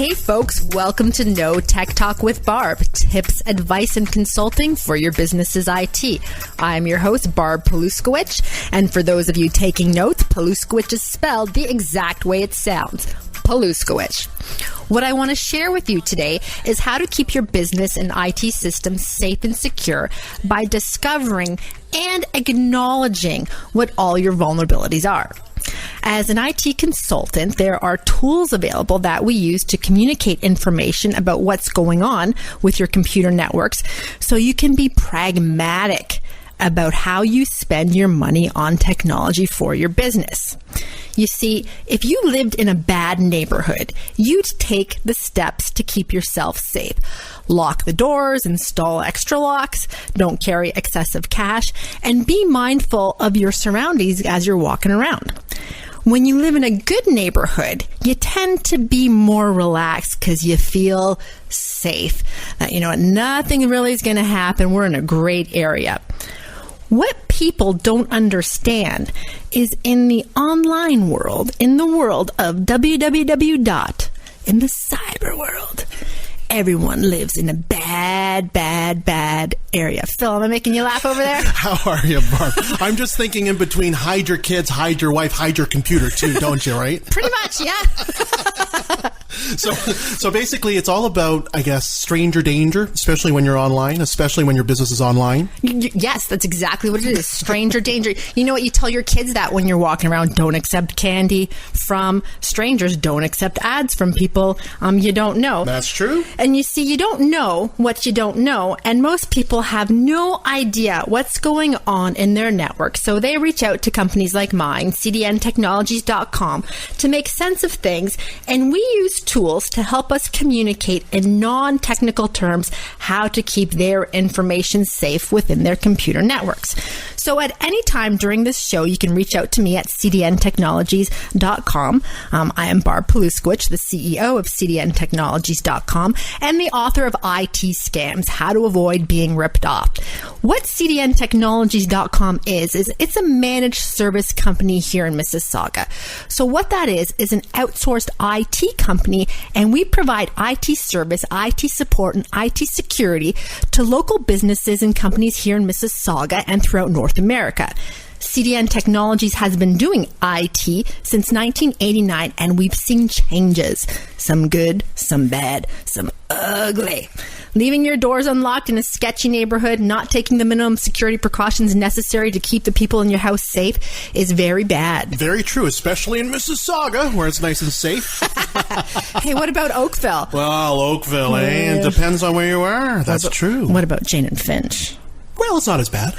Hey folks, welcome to No Tech Talk with Barb, tips, advice, and consulting for your business's IT. I'm your host, Barb Paluszkiewicz, and for those of you taking notes, Paluszkiewicz is spelled the exact way it sounds, Paluszkiewicz. What I want to share with you today is how to keep your business and IT systems safe and secure by discovering and acknowledging what all your vulnerabilities are. As an IT consultant, there are tools available that we use to communicate information about what's going on with your computer networks so you can be pragmatic about how you spend your money on technology for your business. You see, if you lived in a bad neighborhood, you'd take the steps to keep yourself safe. Lock the doors, install extra locks, don't carry excessive cash, and be mindful of your surroundings as you're walking around. When you live in a good neighborhood, you tend to be more relaxed because you feel safe. Nothing really is going to happen. We're in a great area. What people don't understand is in the online world, in the world of www. In the cyber world, everyone lives in a bad area. Phil, am I making you laugh over there? How are you, Barb? I'm just thinking in between hide your kids, hide your wife, hide your computer too, don't you, right? Pretty much, yeah. So basically it's all about, I guess, stranger danger, especially when you're online, especially when your business is online. Yes, that's exactly what it is. Stranger danger. You know what? You tell your kids that when you're walking around. Don't accept candy from strangers. Don't accept ads from people you don't know. That's true. And you see, you don't know what you don't know, and most people have no idea what's going on in their network. So they reach out to companies like mine, CDNTechnologies.com, to make sense of things, and we use tools to help us communicate in non-technical terms how to keep their information safe within their computer networks. So at any time during this show, you can reach out to me at CDNTechnologies.com. I am Barb Paluszkiewicz, the CEO of CDNTechnologies.com and the author of IT Scams, How to Avoid Being Ripped Off. What CDNTechnologies.com is it's a managed service company here in Mississauga. So what that is an outsourced IT company, and we provide IT service, IT support, and IT security to local businesses and companies here in Mississauga and throughout North America. CDN Technologies has been doing IT since 1989, and we've seen changes. Some good, some bad, some ugly. Leaving your doors unlocked in a sketchy neighborhood, not taking the minimum security precautions necessary to keep the people in your house safe is very bad. Very true, especially in Mississauga, where it's nice and safe. Hey, what about Oakville? Well, Oakville, It depends on where you are. That's true. What about Jane and Finch? Well, it's not as bad.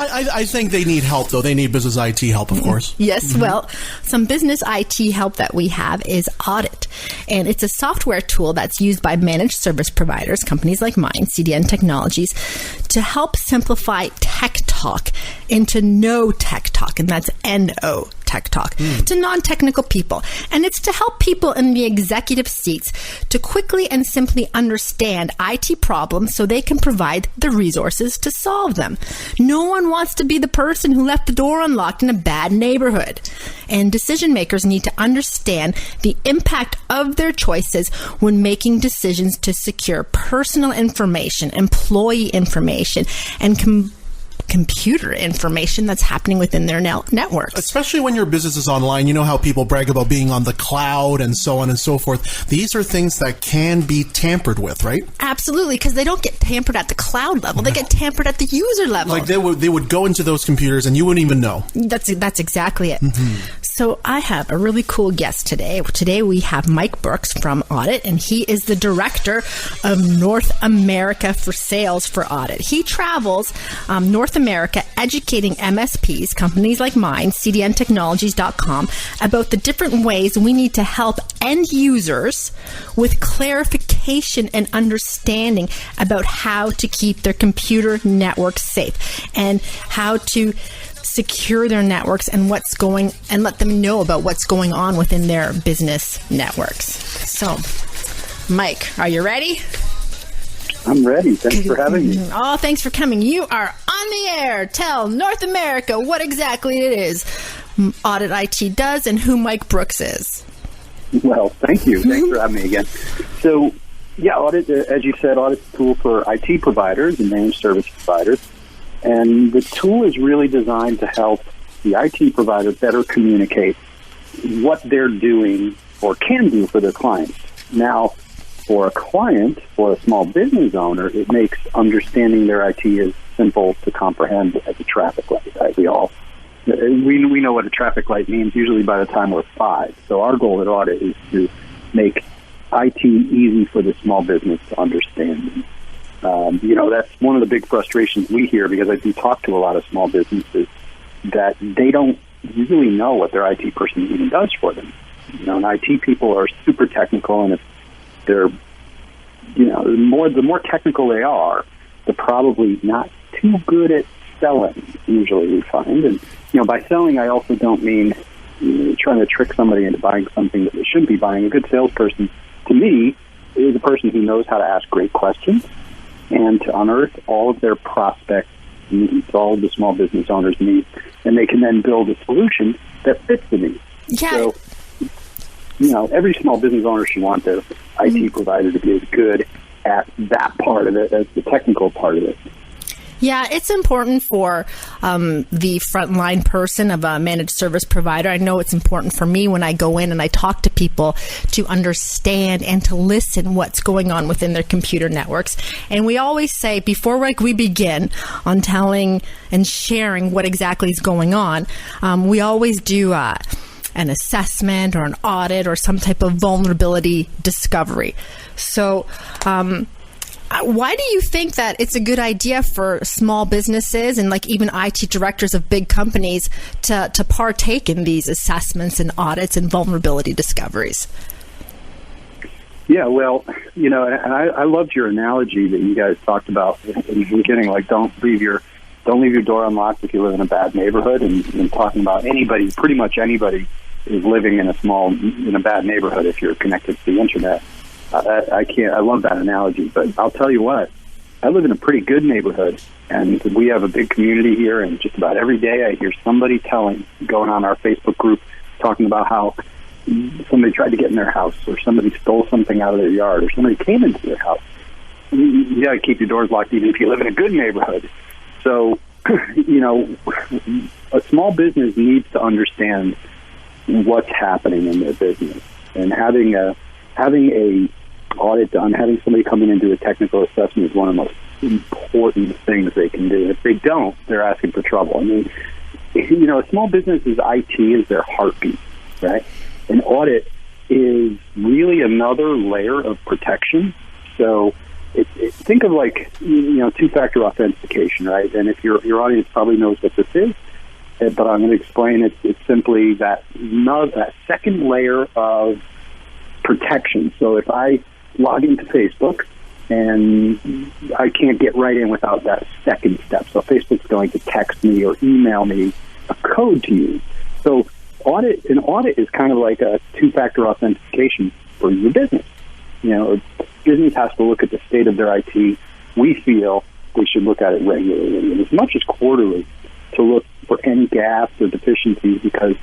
I think they need help, though. They need business IT help, of course. Yes, well, some business IT help that we have is AudIT. And it's a software tool that's used by managed service providers, companies like mine, CDN Technologies, to help simplify tech talk into no tech talk. And that's N-O tech talk to non-technical people. And it's to help people in the executive seats to quickly and simply understand IT problems so they can provide the resources to solve them. No one wants to be the person who left the door unlocked in a bad neighborhood. And decision makers need to understand the impact of their choices when making decisions to secure personal information, employee information, and computer information that's happening within their networks. Especially when your business is online, you know how people brag about being on the cloud and so on and so forth. These are things that can be tampered with, right? Absolutely, because they don't get tampered at the cloud level. They get tampered at the user level. Like they would go into those computers and you wouldn't even know. That's exactly it. So I have a really cool guest today. Today we have Mike Brooks from AudIT, and he is the director of North America for sales for AudIT. He travels North America educating MSPs, companies like mine, CDNTechnologies.com, about the different ways we need to help end users with clarification and understanding about how to keep their computer networks safe and how to secure their networks and let them know about what's going on within their business networks. So, Mike, are you ready? I'm ready. Thanks for having me. Oh, thanks for coming. You are on the air. Tell North America what exactly it is AudIT IT does and who Mike Brooks is. Well, thank you. Thanks for having me again. So, yeah, Audit, as you said, Audit's a tool for IT providers and managed service providers. And the tool is really designed to help the IT provider better communicate what they're doing or can do for their clients. Now, for a client or a small business owner, it makes understanding their IT as simple to comprehend as a traffic light. Right? We know what a traffic light means usually by the time we're 5. So our goal at Audit is to make IT easy for the small business to understand. That's one of the big frustrations we hear, because I do talk to a lot of small businesses, that they don't really know what their IT person even does for them. And IT people are super technical, and if they're, the more technical they are, they're probably not too good at selling, usually we find. And, by selling, I also don't mean trying to trick somebody into buying something that they shouldn't be buying. A good salesperson, to me, is a person who knows how to ask great questions and to unearth all of their prospects' needs, all of the small business owners' needs, and they can then build a solution that fits the needs. Yeah. So, every small business owner should want their IT provider to be as good at that part of it as the technical part of it. Yeah, it's important for the frontline person of a managed service provider. I know it's important for me when I go in and I talk to people to understand and to listen what's going on within their computer networks. And we always say, before we begin on telling and sharing what exactly is going on, we always do an assessment or an audit or some type of vulnerability discovery. So, why do you think that it's a good idea for small businesses and even IT directors of big companies to partake in these assessments and audits and vulnerability discoveries? Yeah, well, and I loved your analogy that you guys talked about in the beginning, don't leave your door unlocked if you live in a bad neighborhood, and talking about pretty much anybody is living in a bad neighborhood if you're connected to the internet. I love that analogy, but I'll tell you what, I live in a pretty good neighborhood, and we have a big community here, and just about every day I hear somebody going on our Facebook group, talking about how somebody tried to get in their house, or somebody stole something out of their yard, or somebody came into their house. You got to keep your doors locked even if you live in a good neighborhood. So, a small business needs to understand what's happening in their business, and having a audit done, having somebody come in and do a technical assessment is one of the most important things they can do. If they don't, they're asking for trouble. I mean, a small business's IT is their heartbeat, right? An audit is really another layer of protection. So think of two-factor authentication, right? And if your audience probably knows what this is, but I'm going to explain it. It's simply that second layer of protection. So if I log into Facebook and I can't get right in without that second step, so Facebook's going to text me or email me a code to use. So an audit is kind of like a two-factor authentication for your business. Business has to look at the state of their IT. We feel we should look at it regularly, and as much as quarterly, to look for any gaps or deficiencies, because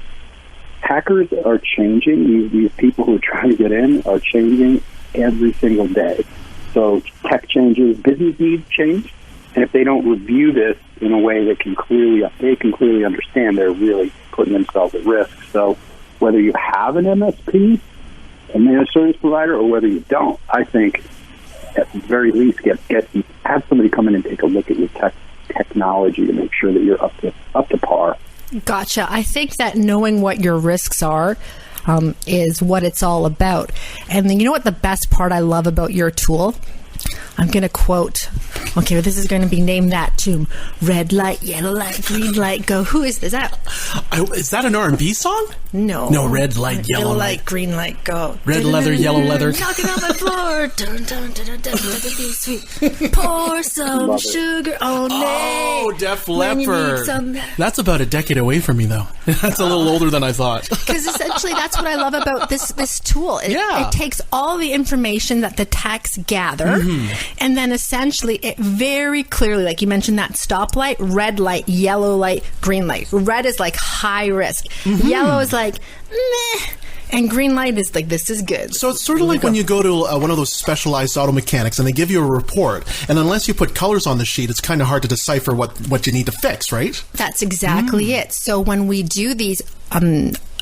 hackers are changing. These people who are trying to get in are changing every single day. So tech changes, business needs change, and if they don't review this in a way that can clearly understand, they're really putting themselves at risk. So whether you have an MSP, a managed service provider, or whether you don't, I think at the very least have somebody come in and take a look at your technology to make sure that you're up to par. Gotcha. I think that knowing what your risks are is what it's all about. And then, you know what the best part I love about your tool? I'm going to quote, this is going to be named that tune. Red light, yellow light, green light, go. Who is this? Is that an R&B song? No. No, red light, yellow light, green light, go. Red leather, yellow leather. Knocking on my floor. Dun, dun, dun, dun, dun, dun, sweet. Pour some sugar on me. Oh, Def Leppard. That's about a decade away from me, though. That's a little older than I thought. Because essentially that's what I love about this tool. It takes all the information that the techs gather, and then essentially it very clearly, like you mentioned, that stoplight, red light, yellow light, green light. Red is like high risk. Yellow is like, meh. And green light is like, this is good. So it's sort of like when you go to one of those specialized auto mechanics and they give you a report, and unless you put colors on the sheet, it's kind of hard to decipher what you need to fix, right? That's exactly it. So when we do these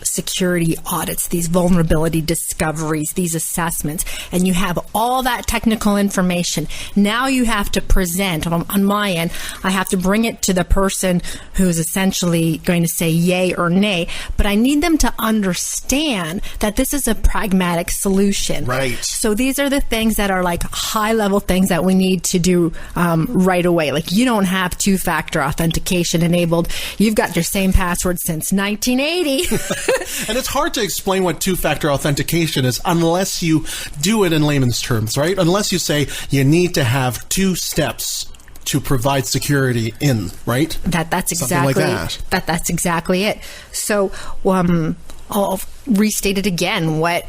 security audits, these vulnerability discoveries, these assessments, and you have all that technical information, now you have to present, on my end, I have to bring it to the person who's essentially going to say yay or nay, but I need them to understand that this is a pragmatic solution. Right. So these are the things that are like high-level things that we need to do right away. Like, you don't have two-factor authentication enabled. You've got your same password since 1980. And it's hard to explain what two-factor authentication is unless you do it in layman's terms, right? Unless you say you need to have 2 steps to provide security in, right? That's exactly something like that. That's exactly it. So I'll restate it again. What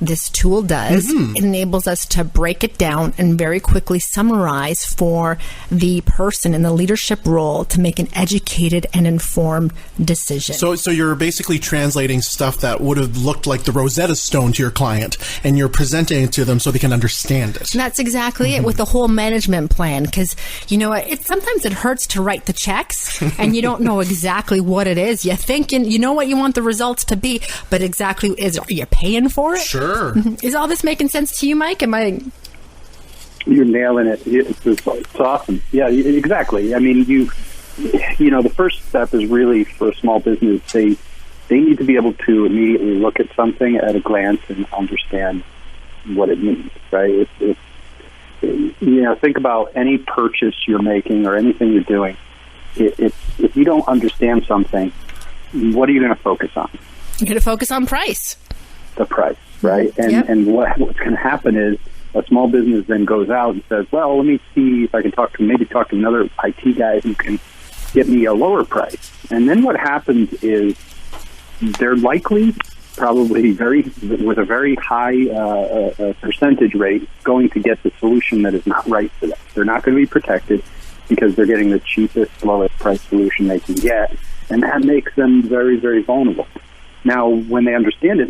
this tool does, it enables us to break it down and very quickly summarize for the person in the leadership role to make an educated and informed decision. So you're basically translating stuff that would have looked like the Rosetta Stone to your client, and you're presenting it to them so they can understand it. And that's exactly it, with the whole management plan, because sometimes it hurts to write the checks and you don't know exactly what it is. You think you know what you want the results to be, but exactly are you paying for it? Sure. Is all this making sense to you, Mike? You're nailing it. It's awesome. Yeah, exactly. I mean, the first step is really, for a small business, they need to be able to immediately look at something at a glance and understand what it means, right? Think about any purchase you're making or anything you're doing. If you don't understand something, what are you going to focus on? You're going to focus on price. The price, right? And what's going to happen is a small business then goes out and says, well, let me see if I can talk to another IT guy who can get me a lower price. And then what happens is they're likely, probably with a very high percentage rate, going to get the solution that is not right for them. They're not going to be protected because they're getting the cheapest, lowest price solution they can get, and that makes them very, very vulnerable. Now, when they understand it,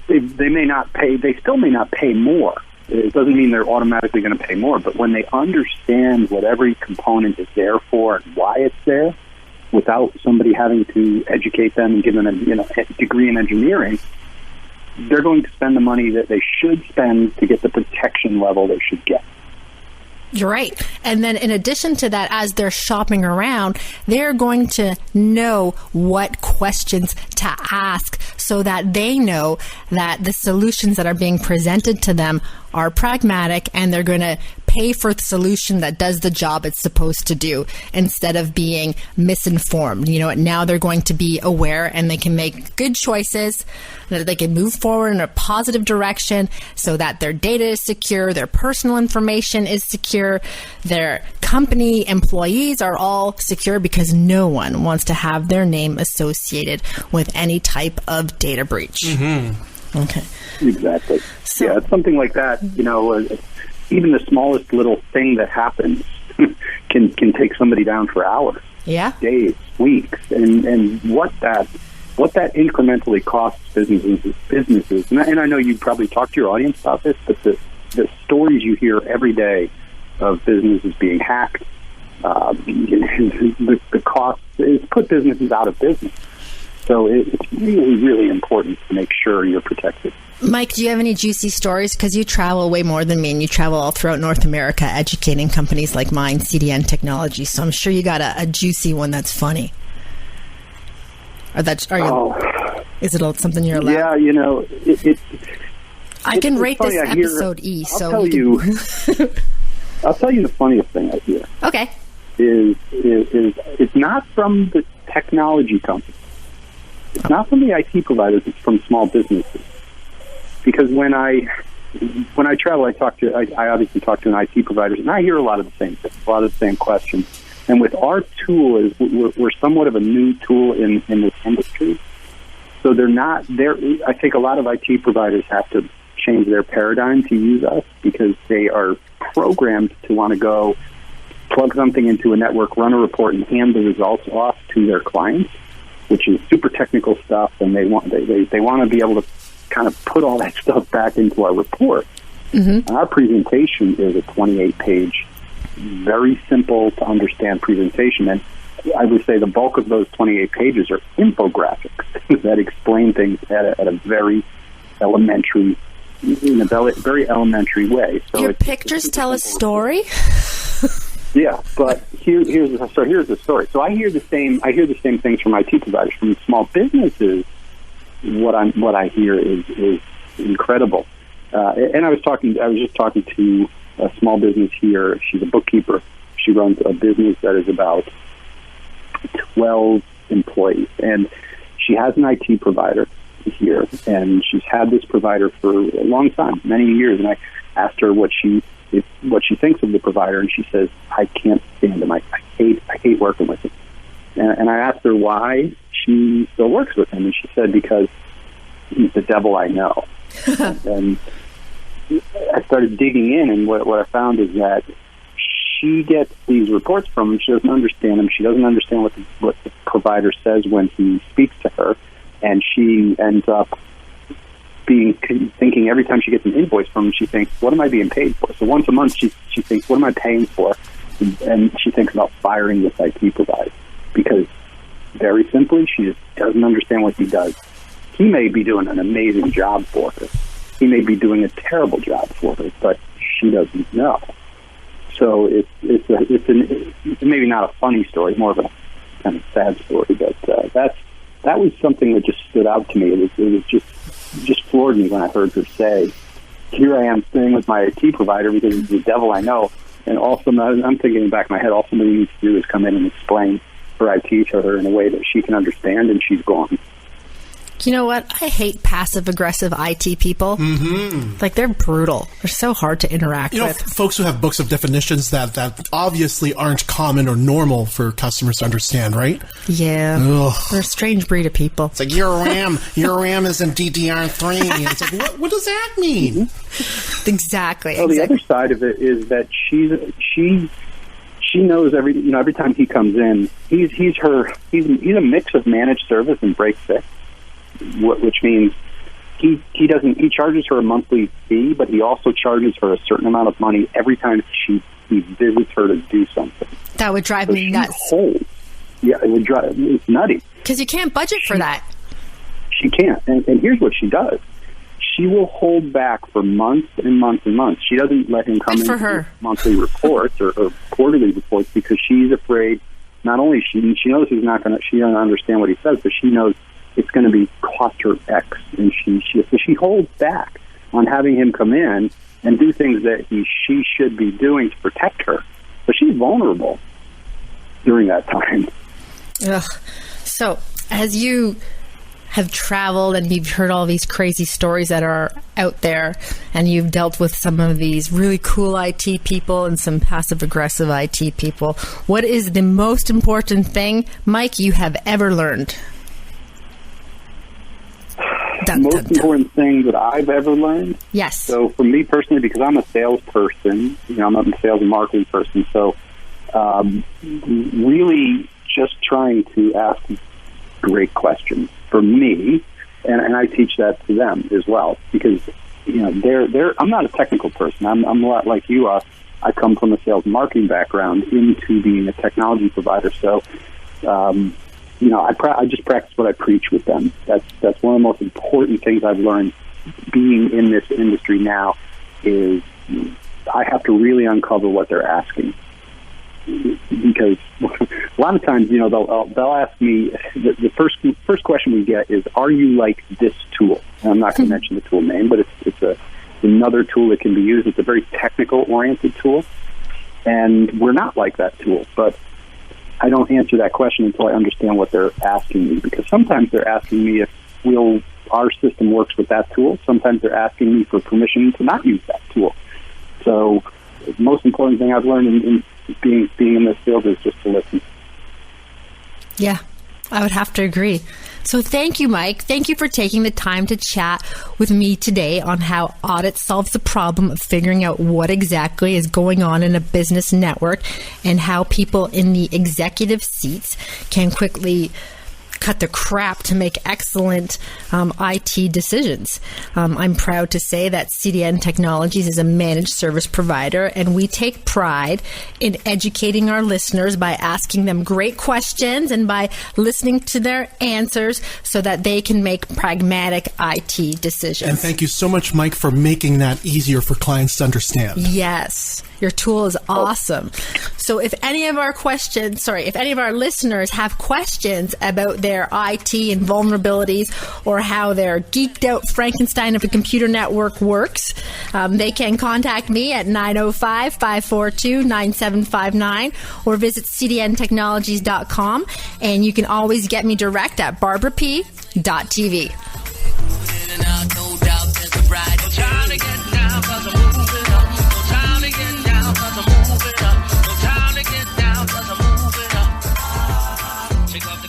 they may not pay. They still may not pay more. It doesn't mean they're automatically going to pay more. But when they understand what every component is there for and why it's there, without somebody having to educate them and give them a degree in engineering, they're going to spend the money that they should spend to get the protection level they should get. You're right. And then in addition to that, as they're shopping around, they're going to know what questions to ask so that they know that the solutions that are being presented to them are pragmatic, and they're going to pay for the solution that does the job it's supposed to do instead of being misinformed. Now they're going to be aware, and they can make good choices, that they can move forward in a positive direction so that their data is secure, their personal information is secure, their company employees are all secure, because no one wants to have their name associated with any type of data breach. Mm-hmm. Okay. Exactly. So, it's something like that. Even the smallest little thing that happens can take somebody down for hours, days, weeks, and what that incrementally costs businesses. And I know you probably talk to your audience about this, but the stories you hear every day of businesses being hacked, the cost is put businesses out of business. So it's really, really important to make sure you're protected. Mike, do you have any juicy stories? Because you travel way more than me, and you travel all throughout North America educating companies like mine, CDN Technologies. So I'm sure you got a juicy one that's funny. Is it something you're allowed? Yeah, I can rate this episode E. I'll tell you the funniest thing I hear. Okay. Is it's not from the technology company. It's not from the IT providers. It's from small businesses. Because when I travel, I obviously talk to an IT providers, and I hear a lot of the same things, a lot of the same questions. And with our tool, we're somewhat of a new tool in this industry. So they're not there. I think a lot of IT providers have to change their paradigm to use us, because they are programmed to want to go plug something into a network, run a report, and hand the results off to their clients, which is super technical stuff, and they want to be able to kind of put all that stuff back into our report. Mm-hmm. Our presentation is a 28-page, very simple to understand presentation, and I would say the bulk of those 28 pages are infographics that explain things at a very elementary, in a very elementary way. So your pictures tell a story. Yeah, but here's the story. So I hear the same things from IT providers, from small businesses. What I hear is incredible. And I was just talking to a small business here. She's a bookkeeper. She runs a business that is about 12 employees, and she has an IT provider here, and she's had this provider for a long time, many years. And I asked her what she thinks of the provider, and she says, "I can't stand him. I hate working with him." And I asked her why she still works with him, and she said, "Because he's the devil I know." And I started digging in, and what I found is that she gets these reports from him. She doesn't understand them. She doesn't understand what the provider says when he speaks to her, and she ends up thinking every time she gets an invoice from him, she thinks, "What am I being paid for?" So once a month, she thinks, "What am I paying for?" And she thinks about firing this IT provider because, very simply, she just doesn't understand what he does. He may be doing an amazing job for her. He may be doing a terrible job for her, but she doesn't know. So it's maybe not a funny story, more of a kind of sad story. But that was something that just stood out to me. It was just floored me when I heard her say, "Here I am staying with my IT provider because he's the devil I know." And also, I'm thinking in the back of my head, all somebody needs to do is come in and explain her IT to her in a way that she can understand, and she's gone. You know what? I hate passive-aggressive IT people. Mm-hmm. Like, they're brutal. They're so hard to interact with. Folks who have books of definitions that obviously aren't common or normal for customers to understand, right? Yeah. Ugh. They're a strange breed of people. It's like, your RAM isn't DDR3. It's like, what does that mean? Mm-hmm. Exactly. Well, the other side of it is that she knows every time he comes in, he's a mix of managed service and break fix. Which means he charges her a monthly fee, but he also charges her a certain amount of money every time he visits her to do something. That would drive me nuts. Yeah, it's nutty. Because you can't budget for that. She can't. And here's what she does. She will hold back for months and months and months. She doesn't let him come in with monthly reports or quarterly reports because she's afraid. Not only she knows she doesn't understand what he says, but she knows it's going to be cost her X, and she holds back on having him come in and do things that she should be doing to protect her. But she's vulnerable during that time. Ugh. So, as you have traveled and you've heard all these crazy stories that are out there, and you've dealt with some of these really cool IT people and some passive-aggressive IT people, what is the most important thing, Mike, you have ever learned? Most important thing that I've ever learned? Yes. So for me personally, because I'm a salesperson, I'm a sales and marketing person, so really just trying to ask great questions for me, and I teach that to them as well, because I'm not a technical person. I'm a lot like you are. I come from a sales and marketing background into being a technology provider, so I just practice what I preach with them. That's one of the most important things I've learned being in this industry now is I have to really uncover what they're asking. Because a lot of times, they'll ask me, the first question we get is, "Are you like this tool?" And I'm not going to mention the tool name, but it's another tool that can be used. It's a very technical-oriented tool, and we're not like that tool, but I don't answer that question until I understand what they're asking me, because sometimes they're asking me if our system works with that tool. Sometimes they're asking me for permission to not use that tool. So the most important thing I've learned in being in this field is just to listen. Yeah, I would have to agree. So thank you, Mike. Thank you for taking the time to chat with me today on how AudIT solves the problem of figuring out what exactly is going on in a business network and how people in the executive seats can quickly cut the crap to make excellent IT decisions. I'm proud to say that CDN Technologies is a managed service provider, and we take pride in educating our listeners by asking them great questions and by listening to their answers so that they can make pragmatic IT decisions. And thank you so much, Mike, for making that easier for clients to understand. Yes. Your tool is awesome. So if any of our listeners have questions about their IT and vulnerabilities or how their geeked out Frankenstein of a computer network works, they can contact me at 905-542-9759 or visit cdntechnologies.com, and you can always get me direct at barbrap.tv. Take up